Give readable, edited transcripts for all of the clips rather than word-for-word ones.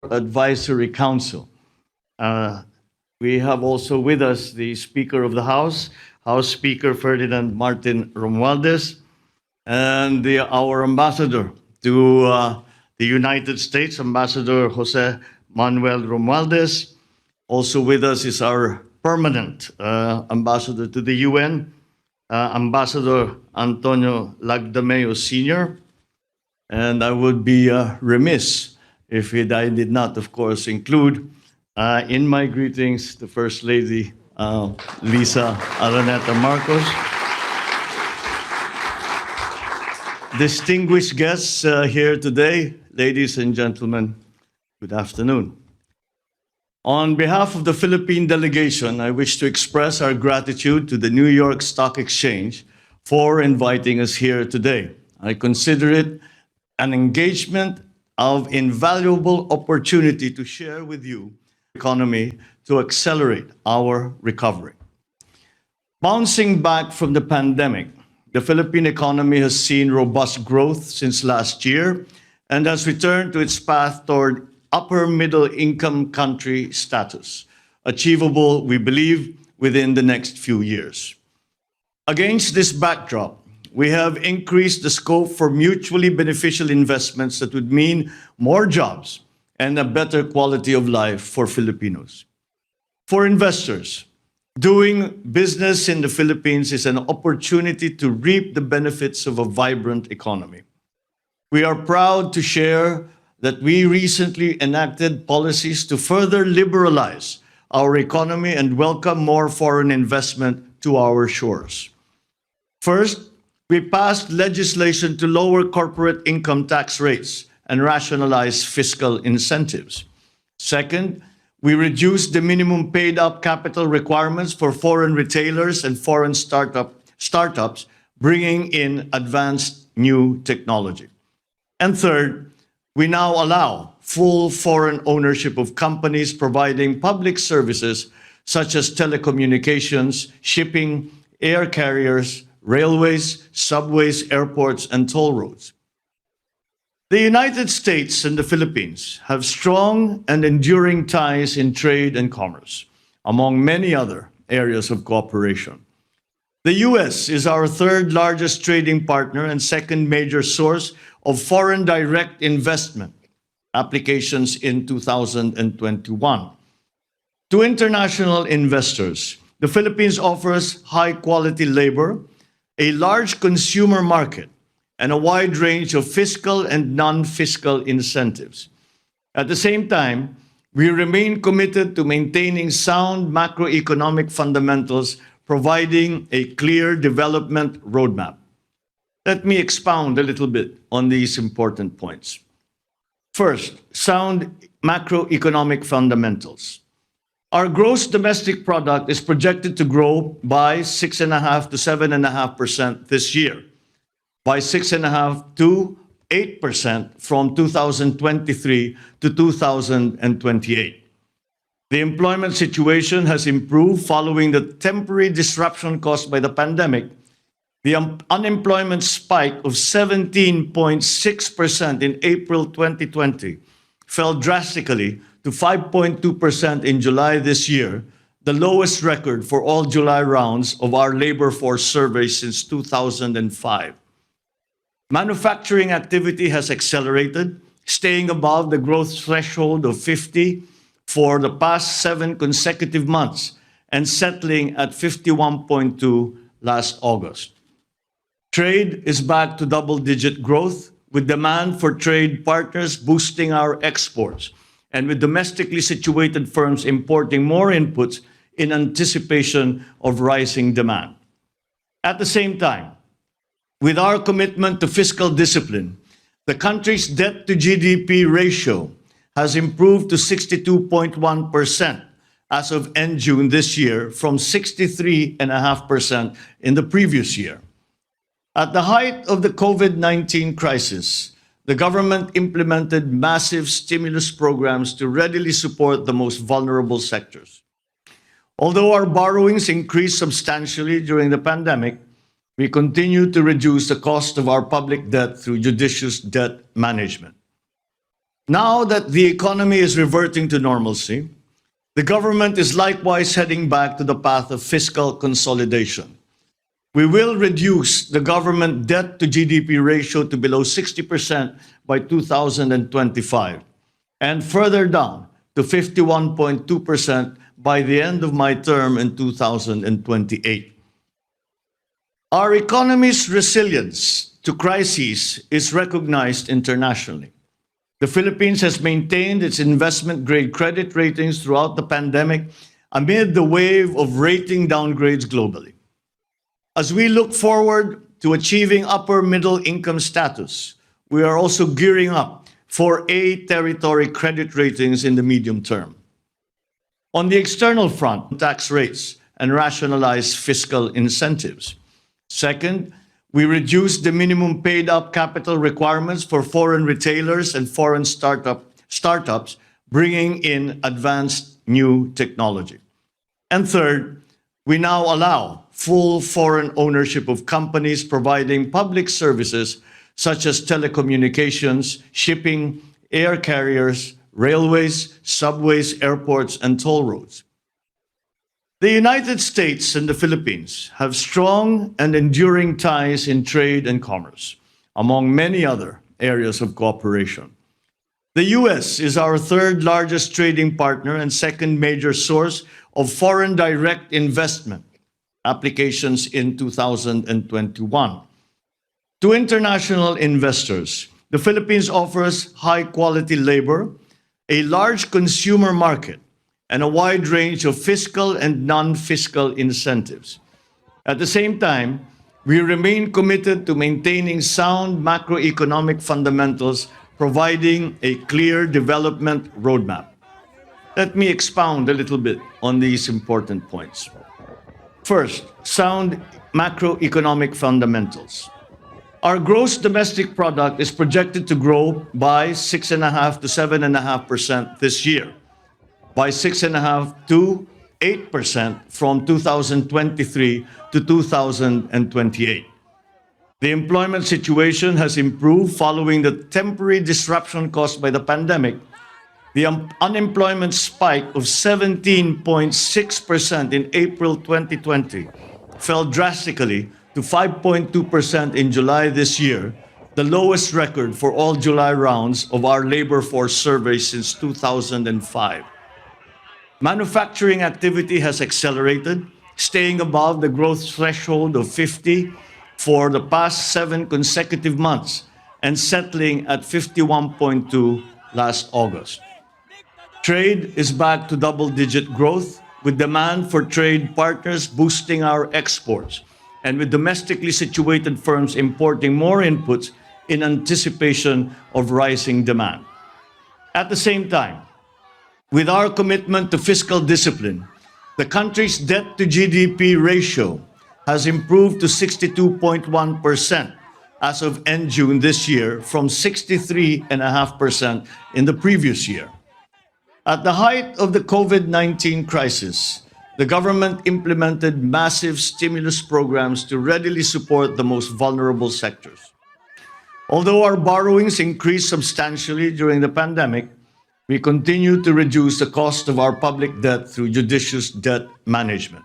Advisory Council. We have also with us the Speaker of the House, House Speaker Ferdinand Martin Romualdez, and our ambassador to the United States, Ambassador Jose Manuel Romualdez. Also with us is our permanent ambassador to the UN, Ambassador Antonio Lagdameo Sr. And I would be remiss if I did not, of course, include in my greetings the First Lady, Lisa Araneta Marcos. Distinguished guests here today, ladies and gentlemen, good afternoon. On behalf of the Philippine delegation, I wish to express our gratitude to the New York Stock Exchange for inviting us here today. I consider it an engagement of invaluable opportunity to share with you the economy to accelerate our recovery. Bouncing back from the pandemic, the Philippine economy has seen robust growth since last year and has returned to its path toward upper middle income country status, achievable, we believe, within the next few years. Against this backdrop, we have increased the scope for mutually beneficial investments that would mean more jobs and a better quality of life for Filipinos. For investors, doing business in the Philippines is an opportunity to reap the benefits of a vibrant economy. We are proud to share that we recently enacted policies to further liberalize our economy and welcome more foreign investment to our shores. First, we passed legislation to lower corporate income tax rates and rationalize fiscal incentives. Second, we reduced the minimum paid-up capital requirements for foreign retailers and foreign startups, bringing in advanced new technology. And third, we now allow full foreign ownership of companies providing public services such as telecommunications, shipping, air carriers, railways, subways, airports, and toll roads. The United States and the Philippines have strong and enduring ties in trade and commerce, among many other areas of cooperation. The US is our third largest trading partner and second major source of foreign direct investment applications in 2021. To international investors, the Philippines offers high-quality labor, a large consumer market, and a wide range of fiscal and non-fiscal incentives. At the same time, we remain committed to maintaining sound macroeconomic fundamentals, providing a clear development roadmap. Let me expound a little bit on these important points. First, sound macroeconomic fundamentals. Our gross domestic product is projected to grow by 6.5% to 7.5% this year, by 6.5% to 8% from 2023 to 2028. The employment situation has improved following the temporary disruption caused by the pandemic. The unemployment spike of 17.6% in April 2020 fell drastically to 5.2% in July this year, the lowest record for all July rounds of our labor force survey since 2005. Manufacturing activity has accelerated, staying above the growth threshold of 50 for the past 7 consecutive months and settling at 51.2 last August. Trade is back to double-digit growth, with demand for trade partners boosting our exports, and with domestically situated firms importing more inputs in anticipation of rising demand. At the same time, with our commitment to fiscal discipline, the country's debt-to-GDP ratio has improved to 62.1% as of end June this year from 63.5% in the previous year. At the height of the COVID-19 crisis, the government implemented massive stimulus programs to readily support the most vulnerable sectors. Although our borrowings increased substantially during the pandemic, we continue to reduce the cost of our public debt through judicious debt management. Now that the economy is reverting to normalcy, the government is likewise heading back to the path of fiscal consolidation. We will reduce the government debt to GDP ratio to below 60% by 2025 and further down to 51.2% by the end of my term in 2028. Our economy's resilience to crises is recognized internationally. The Philippines has maintained its investment-grade credit ratings throughout the pandemic amid the wave of rating downgrades globally. As we look forward to achieving upper middle income status, we are also gearing up for A territory credit ratings in the medium term. On the external front, tax rates and rationalize fiscal incentives. Second, we reduced the minimum paid-up capital requirements for foreign retailers and foreign startups bringing in advanced new technology. And third, we now allow full foreign ownership of companies providing public services such as telecommunications, shipping, air carriers, railways, subways, airports, and toll roads. The United States and the Philippines have strong and enduring ties in trade and commerce, among many other areas of cooperation. The US is our third largest trading partner and second major source of foreign direct investment applications in 2021. To international investors, the Philippines offers high-quality labor, a large consumer market, and a wide range of fiscal and non-fiscal incentives. At the same time, we remain committed to maintaining sound macroeconomic fundamentals, providing a clear development roadmap. Let me expound a little bit on these important points. First, sound macroeconomic fundamentals. Our gross domestic product is projected to grow by 6.5% to 7.5% this year, by 6.5% to 8% from 2023 to 2028. The employment situation has improved following the temporary disruption caused by the pandemic. The unemployment spike of 17.6% in April 2020 fell drastically to 5.2% in July this year, the lowest record for all July rounds of our labor force survey since 2005. Manufacturing activity has accelerated, staying above the growth threshold of 50 for the past 7 consecutive months and settling at 51.2 last August. Trade is back to double-digit growth, with demand for trade partners boosting our exports, and with domestically situated firms importing more inputs in anticipation of rising demand. At the same time, with our commitment to fiscal discipline, the country's debt to GDP ratio has improved to 62.1% as of end June this year from 63.5% in the previous year. At the height of the COVID-19 crisis, the government implemented massive stimulus programs to readily support the most vulnerable sectors. Although our borrowings increased substantially during the pandemic, we continue to reduce the cost of our public debt through judicious debt management.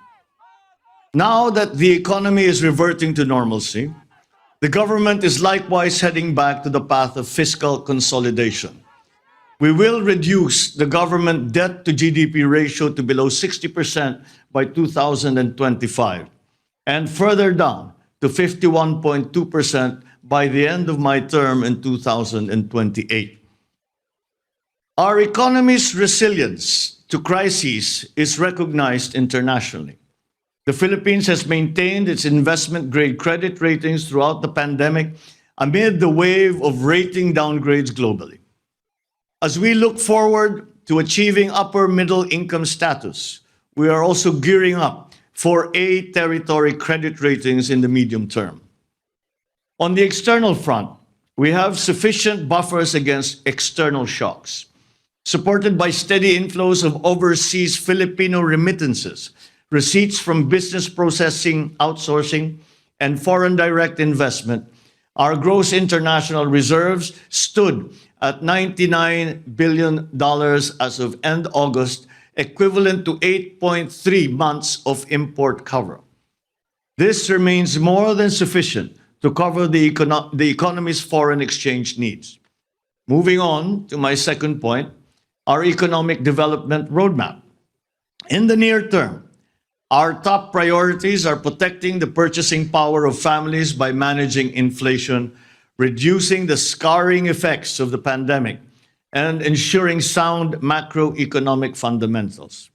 Now that the economy is reverting to normalcy, the government is likewise heading back to the path of fiscal consolidation. We will reduce the government debt to GDP ratio to below 60% by 2025 and further down to 51.2% by the end of my term in 2028. Our economy's resilience to crises is recognized internationally. The Philippines has maintained its investment-grade credit ratings throughout the pandemic amid the wave of rating downgrades globally. As we look forward to achieving upper middle income status, we are also gearing up for A territory credit ratings in the medium term. On the external front, we have sufficient buffers against external shocks, supported by steady inflows of overseas Filipino remittances, receipts from business processing, outsourcing, and foreign direct investment. Our gross international reserves stood at $99 billion as of end August, equivalent to 8.3 months of import cover. This remains more than sufficient to cover the economy's foreign exchange needs. Moving on to my second point, our economic development roadmap. In the near term, our top priorities are protecting the purchasing power of families by managing inflation, reducing the scarring effects of the pandemic, and ensuring sound macroeconomic fundamentals.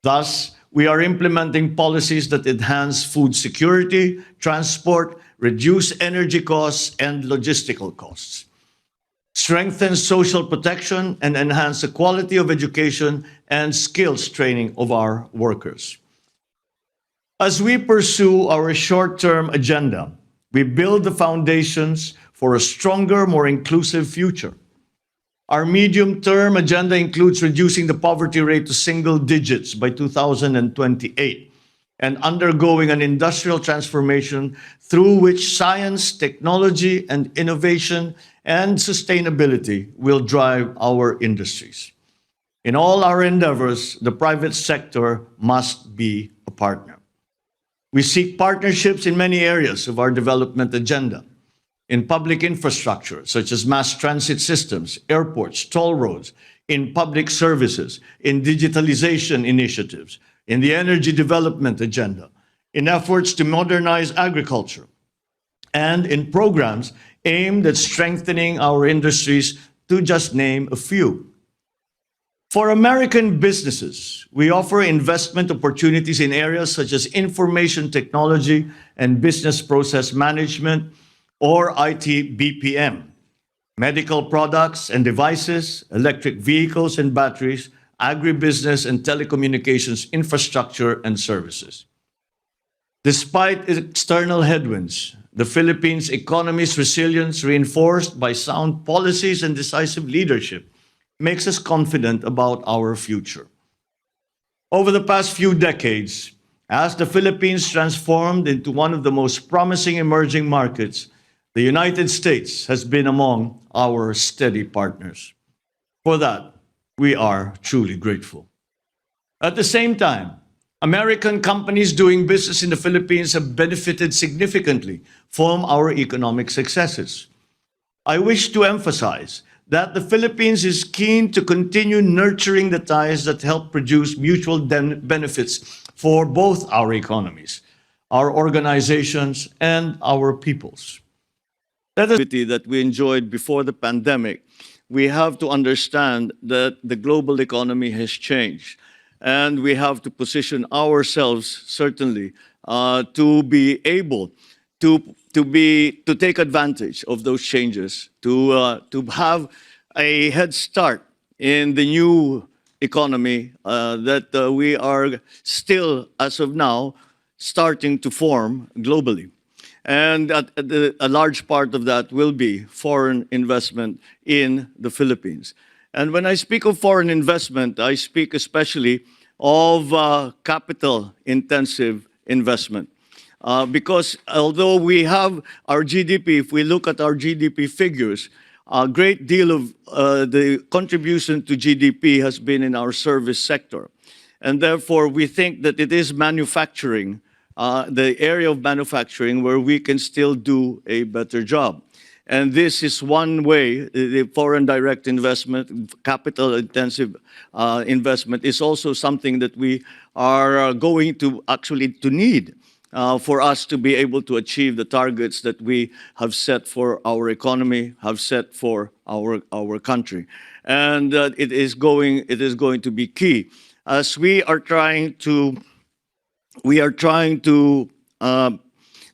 Thus, we are implementing policies that enhance food security, transport, reduce energy costs, and logistical costs, strengthen social protection, and enhance the quality of education and skills training of our workers. As we pursue our short-term agenda, we build the foundations for a stronger, more inclusive future. Our medium-term agenda includes reducing the poverty rate to single digits by 2028 and undergoing an industrial transformation through which science, technology, and innovation and sustainability will drive our industries. In all our endeavors, the private sector must be a partner. We seek partnerships in many areas of our development agenda. In public infrastructure, such as mass transit systems, airports, toll roads, in public services, in digitalization initiatives, in the energy development agenda, in efforts to modernize agriculture, and in programs aimed at strengthening our industries, to just name a few. For American businesses, we offer investment opportunities in areas such as information technology and business process management, or IT BPM, medical products and devices, electric vehicles and batteries, agribusiness and telecommunications infrastructure and services. Despite external headwinds, the Philippines' economy's resilience, reinforced by sound policies and decisive leadership, makes us confident about our future. Over the past few decades, as the Philippines transformed into one of the most promising emerging markets, the United States has been among our steady partners. For that, we are truly grateful. At the same time, American companies doing business in the Philippines have benefited significantly from our economic successes. I wish to emphasize that the Philippines is keen to continue nurturing the ties that help produce mutual benefits for both our economies, our organizations, and our peoples. That we enjoyed before the pandemic, we have to understand that the global economy has changed. And we have to position ourselves, certainly, to be able to take advantage of those changes, to have a head start in the new economy that we are still, as of now, starting to form globally. And a large part of that will be foreign investment in the Philippines. And when I speak of foreign investment, I speak especially of capital-intensive investment. Because although we have our GDP, if we look at our GDP figures, a great deal of the contribution to GDP has been in our service sector. And therefore, we think that it is manufacturing, the area of manufacturing where we can still do a better job. And this is one way, the foreign direct investment, capital-intensive investment is also something that we are going to actually need for us to be able to achieve the targets that we have set for our economy, have set for our country. And it is going to be key. As we are trying to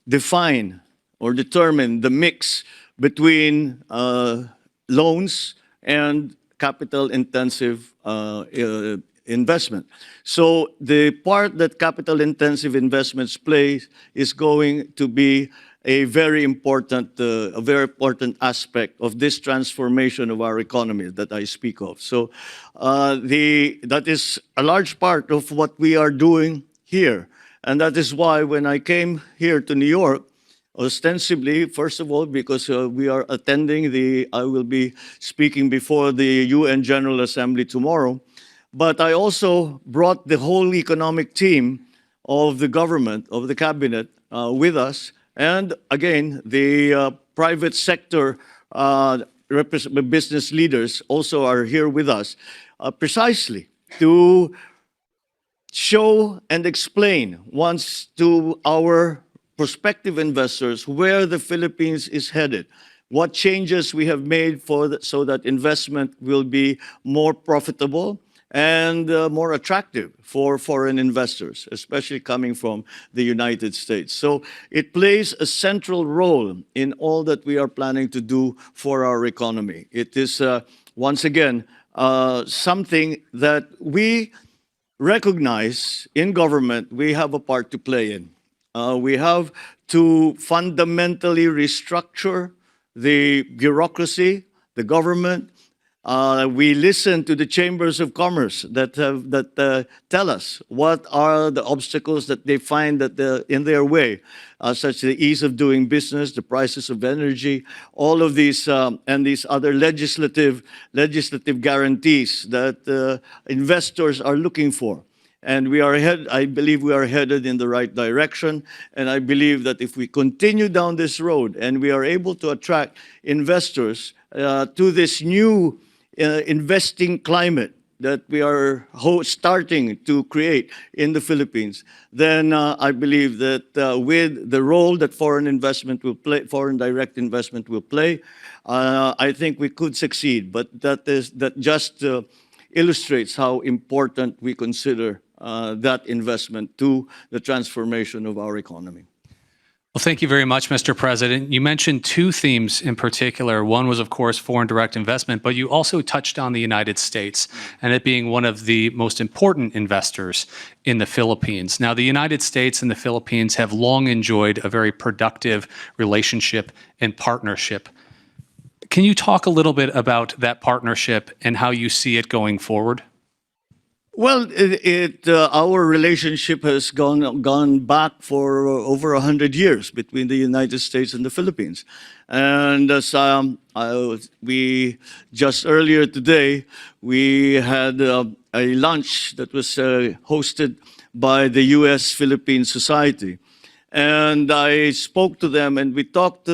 define or determine the mix between loans and capital-intensive investment. So the part that capital-intensive investments play is going to be a very important aspect of this transformation of our economy that I speak of. So that is a large part of what we are doing here. And that is why when I came here to New York, ostensibly, first of all, because we are attending I will be speaking before the UN General Assembly tomorrow, but I also brought the whole economic team of the government, of the cabinet, with us. And again, the private sector business leaders also are here with us, precisely to show and explain once to our prospective investors where the Philippines is headed, what changes we have made so that investment will be more profitable and more attractive for foreign investors, especially coming from the United States. So it plays a central role in all that we are planning to do for our economy. It is, once again, something that we recognize in government we have a part to play in. We have to fundamentally restructure the bureaucracy, the government. We listen to the chambers of commerce that tell us what are the obstacles that they find that in their way, such as the ease of doing business, the prices of energy, all of these and these other legislative guarantees that investors are looking for. And I believe we are headed in the right direction. And I believe that if we continue down this road and we are able to attract investors to this new investing climate that we are starting to create in the Philippines, then I believe that with the role that foreign direct investment will play, I think we could succeed. But that just illustrates how important we consider that investment to the transformation of our economy. Well, thank you very much, Mr. President. You mentioned two themes in particular. One was, of course, foreign direct investment, but you also touched on the United States and it being one of the most important investors in the Philippines. Now, the United States and the Philippines have long enjoyed a very productive relationship and partnership. Can you talk a little bit about that partnership and how you see it going forward? Well, our relationship has gone back for over 100 years between the United States and the Philippines. And as we just earlier today, we had a lunch that was hosted by the U.S.-Philippine Society. And I spoke to them and we talked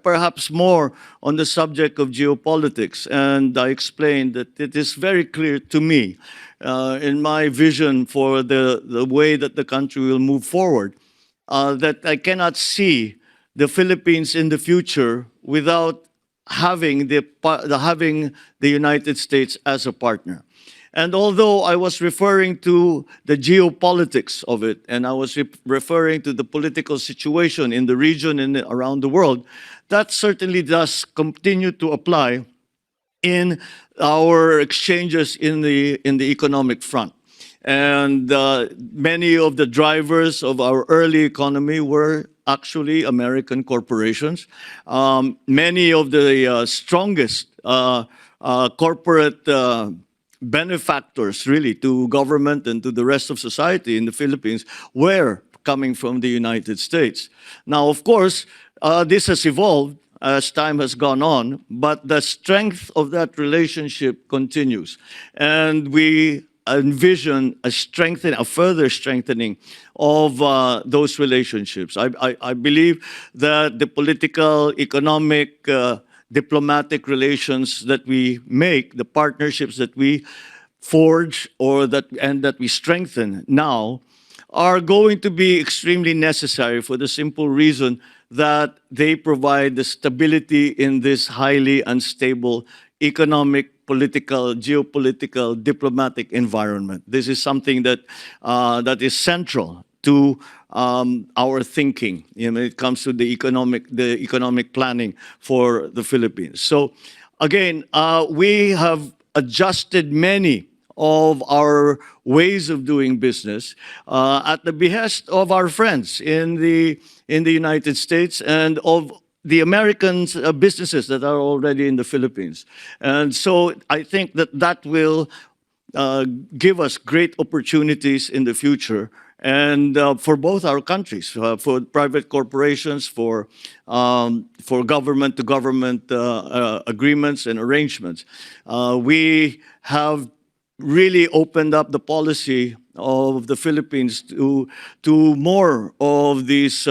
perhaps more on the subject of geopolitics. And I explained that it is very clear to me in my vision for the way that the country will move forward, that I cannot see the Philippines in the future without having the United States as a partner. And although I was referring to the geopolitics of it, and I was referring to the political situation in the region and around the world, that certainly does continue to apply in our exchanges in the economic front. And many of the drivers of our early economy were actually American corporations. Many of the strongest corporate benefactors, really, to government and to the rest of society in the Philippines were coming from the United States. Now, of course, this has evolved as time has gone on, but the strength of that relationship continues. And we envision a further strengthening of those relationships. I believe that the political, economic, diplomatic relations that we make, the partnerships that we forge and that we strengthen now, are going to be extremely necessary for the simple reason that they provide the stability in this highly unstable economic, political, geopolitical, diplomatic environment. This is something that is central to our thinking when it comes to the economic planning for the Philippines. So again, we have adjusted many of our ways of doing business at the behest of our friends in the United States and of the American businesses that are already in the Philippines. And so I think that will give us great opportunities in the future. and for both our countries, for private corporations, for government-to-government agreements and arrangements. We have really opened up the policy of the Philippines to more of these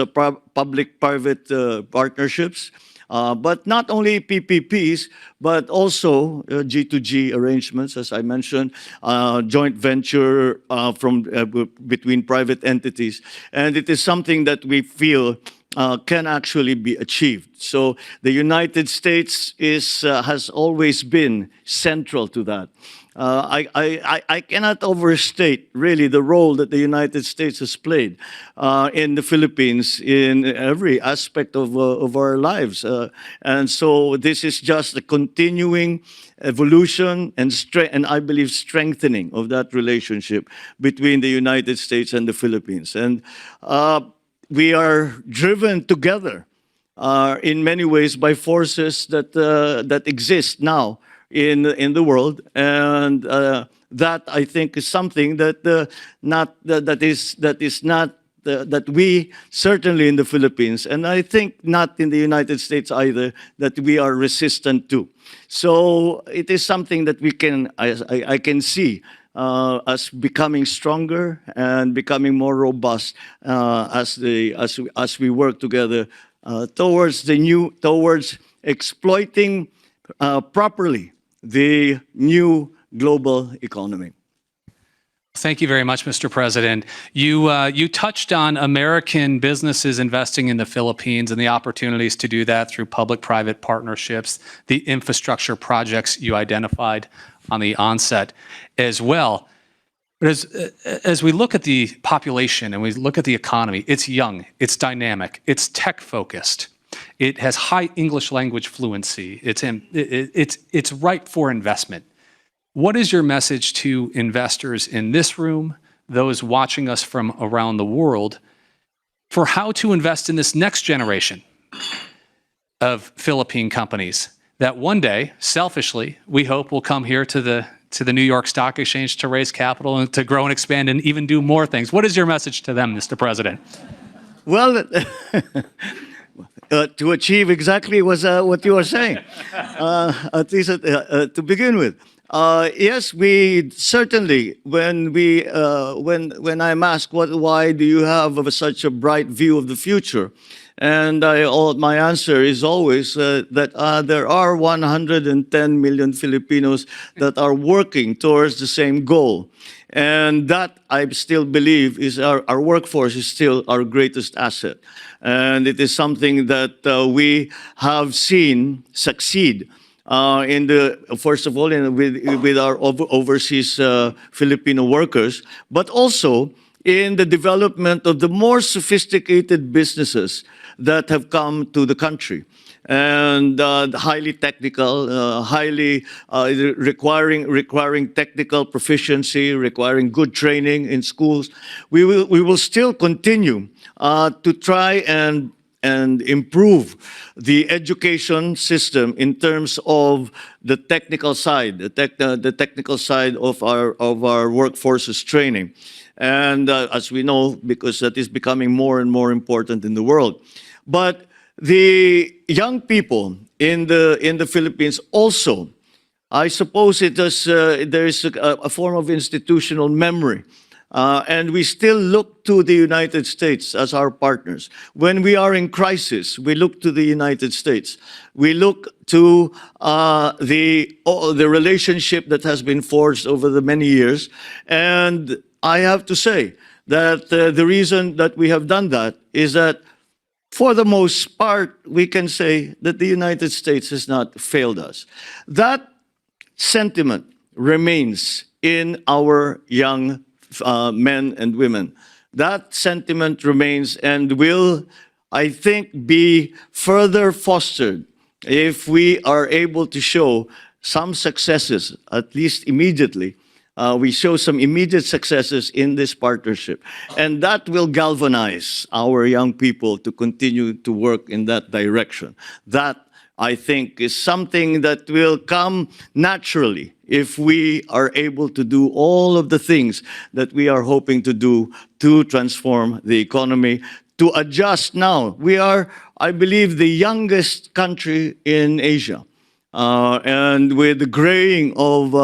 public-private partnerships. But not only PPPs, but also G2G arrangements, as I mentioned, joint venture between private entities. And it is something that we feel can actually be achieved. So the United States has always been central to that. I cannot overstate really the role that the United States has played in the Philippines in every aspect of our lives. And so this is just a continuing evolution and I believe strengthening of that relationship between the United States and the Philippines. And we are driven together in many ways by forces that exist now in the world, and that I think is something that that we certainly in the Philippines, and I think not in the United States either, that we are resistant to. So it is something that I can see as becoming stronger and becoming more robust as we work together towards exploiting properly the new global economy. Thank you very much, Mr. President. You touched on American businesses investing in the Philippines and the opportunities to do that through public-private partnerships, the infrastructure projects you identified on the onset as well. But as we look at the population and we look at the economy, it's young, it's dynamic, it's tech-focused. It has high English language fluency. It's ripe for investment. What is your message to investors in this room, those watching us from around the world, for how to invest in this next generation of Philippine companies that one day, selfishly, we hope will come here to the New York Stock Exchange to raise capital and to grow and expand and even do more things? What is your message to them, Mr. President? Well, to achieve exactly what you are saying, at least to begin with. Yes, we certainly, when I'm asked why do you have such a bright view of the future, and my answer is always that there are 110 million Filipinos that are working towards the same goal. And that, I still believe, is our workforce is still our greatest asset. And it is something that we have seen succeed first of all, with our overseas Filipino workers, but also in the development of the more sophisticated businesses that have come to the country. And highly technical, highly requiring technical proficiency, requiring good training in schools. We will still continue to try and improve the education system in terms of the technical side, the technical side of our workforce's training. And as we know, because that is becoming more and more important in the world. But the young people in the Philippines also, I suppose there is a form of institutional memory. And we still look to the United States as our partners. When we are in crisis, we look to the United States. We look to the relationship that has been forged over the many years. And I have to say that the reason that we have done that is that for the most part, we can say that the United States has not failed us. That sentiment remains in our young men and women. That sentiment remains and will, I think, be further fostered if we are able to show some successes, at least immediately. We show some immediate successes in this partnership. And that will galvanize our young people to continue to work in that direction. That I think, is something that will come naturally if we are able to do all of the things that we are hoping to do to transform the economy, to adjust now. We are, I believe, the youngest country in Asia. And with the graying of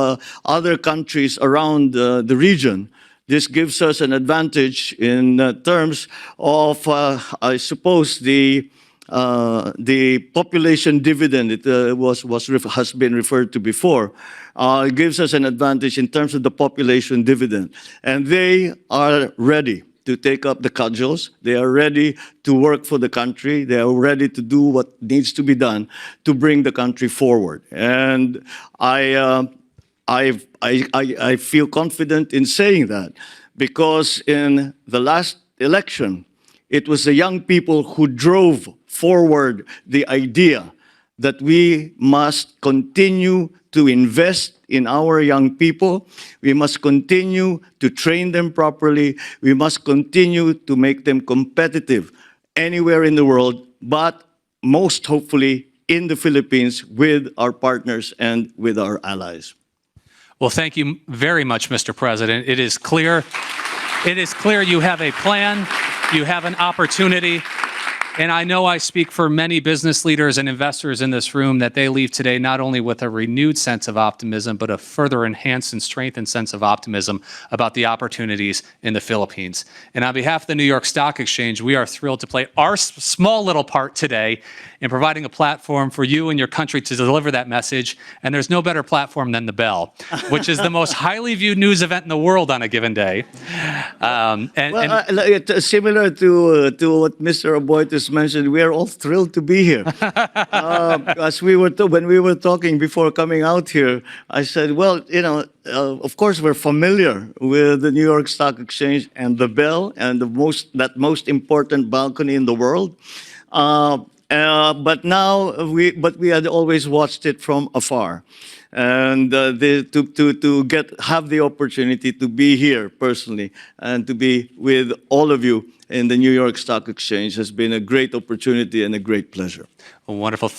other countries around the region, this gives us an advantage in terms of, I suppose, the population dividend. It has been referred to before. It gives us an advantage in terms of the population dividend, and they are ready to take up the cudgels. They are ready to work for the country. They are ready to do what needs to be done to bring the country forward. And I feel confident in saying that because in the last election, it was the young people who drove forward the idea that we must continue to invest in our young people. We must continue to train them properly. We must continue to make them competitive anywhere in the world, but most hopefully in the Philippines with our partners and with our allies. Well, thank you very much, Mr. President. It is clear you have a plan, you have an opportunity, and I know I speak for many business leaders and investors in this room that they leave today not only with a renewed sense of optimism, but a further enhanced and strengthened sense of optimism about the opportunities in the Philippines. And on behalf of the New York Stock Exchange, we are thrilled to play our small little part today in providing a platform for you and your country to deliver that message. And there's no better platform than the Bell, which is the most highly viewed news event in the world on a given day. Similar to what Mr. Aboitis mentioned, we are all thrilled to be here. As when we were talking before coming out here, I said, well, of course we're familiar with the New York Stock Exchange and the Bell and that most important balcony in the world. But we had always watched it from afar, and to have the opportunity to be here personally and to be with all of you in the New York Stock Exchange has been a great opportunity and a great pleasure. Wonderful.